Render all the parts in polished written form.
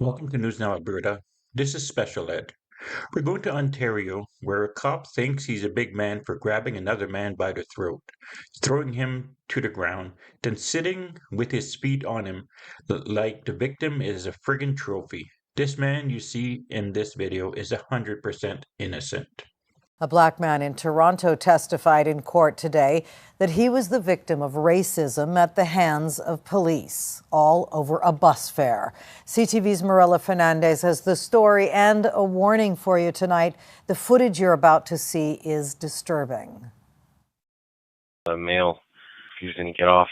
Welcome to News Now Alberta. This is Special Ed. We're going to Ontario, where a cop thinks he's a big man for grabbing another man by the throat, throwing him to the ground, then sitting with his feet on him like the victim is a friggin' trophy. This man you see in this video is 100% innocent. A black man in Toronto testified in court today that he was the victim of racism at the hands of police, all over a bus fare. CTV's Marilla Fernandez has the story and a warning for you tonight. The footage you're about to see is disturbing. A male refusing to get off.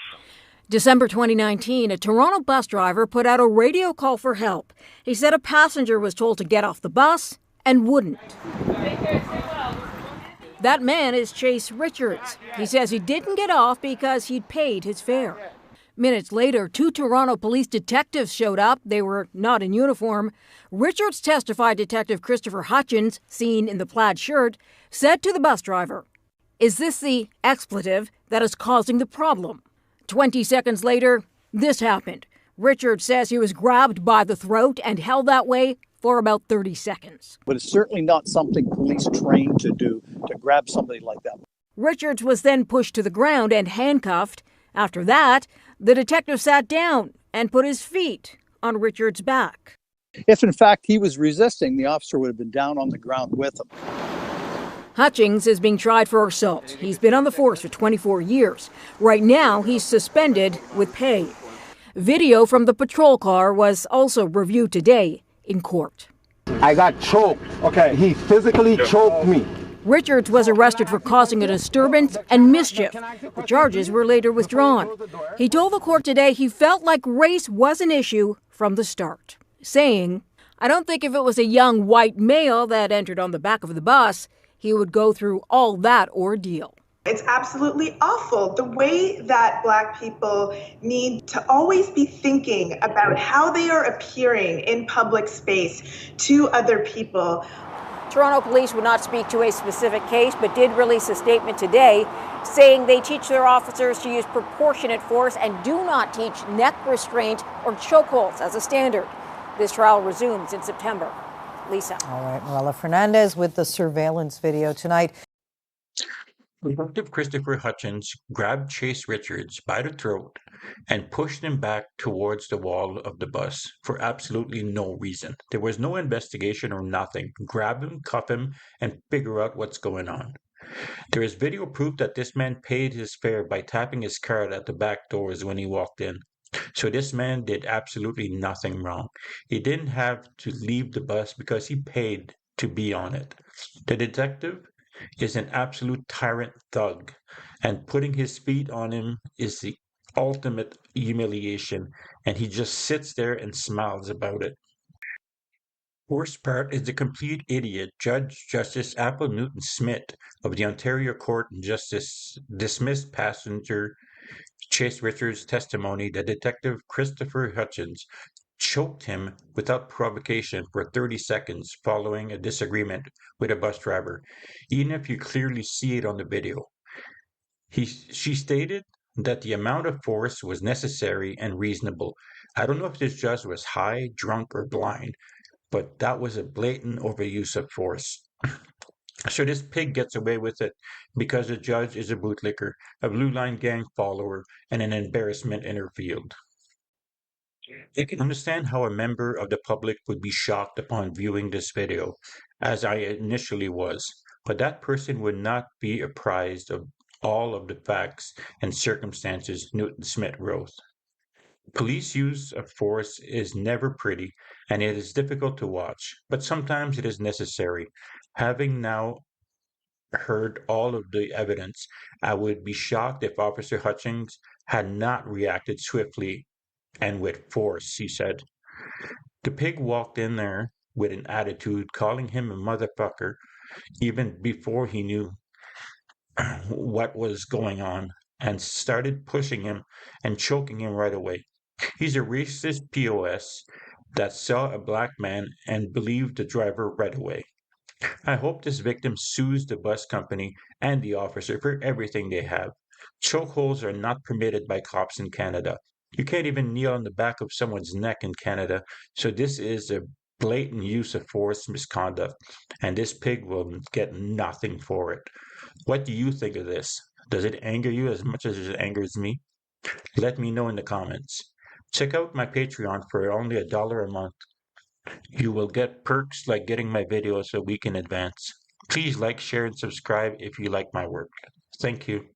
December 2019, a Toronto bus driver put out a radio call for help. He said a passenger was told to get off the bus and wouldn't. That man is Chase Richards. He says he didn't get off because he'd paid his fare. Minutes later, two Toronto police detectives showed up. They were not in uniform. Richards testified Detective Christopher Hutchings, seen in the plaid shirt, said to the bus driver, "Is this the expletive that is causing the problem?" 20 seconds later, this happened. Richards says he was grabbed by the throat and held that way for about 30 seconds. But it's certainly not something police train to do, to grab somebody like that. Richards was then pushed to the ground and handcuffed. After that, the detective sat down and put his feet on Richards' back. If in fact he was resisting, the officer would have been down on the ground with him. Hutchings is being tried for assault. He's been on the force for 24 years. Right now, he's suspended with pay. Video from the patrol car was also reviewed today in court. I got choked. Okay. He physically choked me. Richards was arrested for causing a disturbance and mischief. The charges were later withdrawn. He told the court today he felt like race was an issue from the start, saying, "I don't think if it was a young white male that entered on the back of the bus, he would go through all that ordeal." It's absolutely awful the way that Black people need to always be thinking about how they are appearing in public space to other people. Toronto police would not speak to a specific case, but did release a statement today saying they teach their officers to use proportionate force and do not teach neck restraint or chokeholds as a standard. This trial resumes in September. Lisa. All right, Marilla Fernandez with the surveillance video tonight. Detective Christopher Hutchings grabbed Chase Richards by the throat and pushed him back towards the wall of the bus for absolutely no reason. There was no investigation or nothing. Grab him, cuff him, and figure out what's going on. There is video proof that this man paid his fare by tapping his card at the back doors when he walked in. So this man did absolutely nothing wrong. He didn't have to leave the bus because he paid to be on it. The detective is an absolute tyrant thug, and putting his feet on him is the ultimate humiliation, and he just sits there and smiles about it. Worst part is the complete idiot Justice Apple Newton Smith of the Ontario Court of Justice dismissed passenger Chase Richards' testimony that Detective Christopher Hutchings choked him without provocation for 30 seconds following a disagreement with a bus driver, even if you clearly see it on the video. She stated that the amount of force was necessary and reasonable. I don't know if this judge was high, drunk, or blind, but that was a blatant overuse of force. So this pig gets away with it because the judge is a bootlicker, a Blue Line Gang follower, and an embarrassment in her field. I can understand how a member of the public would be shocked upon viewing this video, as I initially was, but that person would not be apprised of all of the facts and circumstances Newton Smith wrote. Police use of force is never pretty, and it is difficult to watch, but sometimes it is necessary. Having now heard all of the evidence, I would be shocked if Officer Hutchings had not reacted swiftly and with force, he said. The pig walked in there with an attitude, calling him a motherfucker, even before he knew what was going on, and started pushing him and choking him right away. He's a racist POS that saw a black man and believed the driver right away. I hope this victim sues the bus company and the officer for everything they have. Chokeholds are not permitted by cops in Canada. You can't even kneel on the back of someone's neck in Canada, so this is a blatant use of force misconduct, and this pig will get nothing for it. What do you think of this? Does it anger you as much as it angers me? Let me know in the comments. Check out my Patreon for only $1 a month. You will get perks like getting my videos a week in advance. Please like, share, and subscribe if you like my work. Thank you.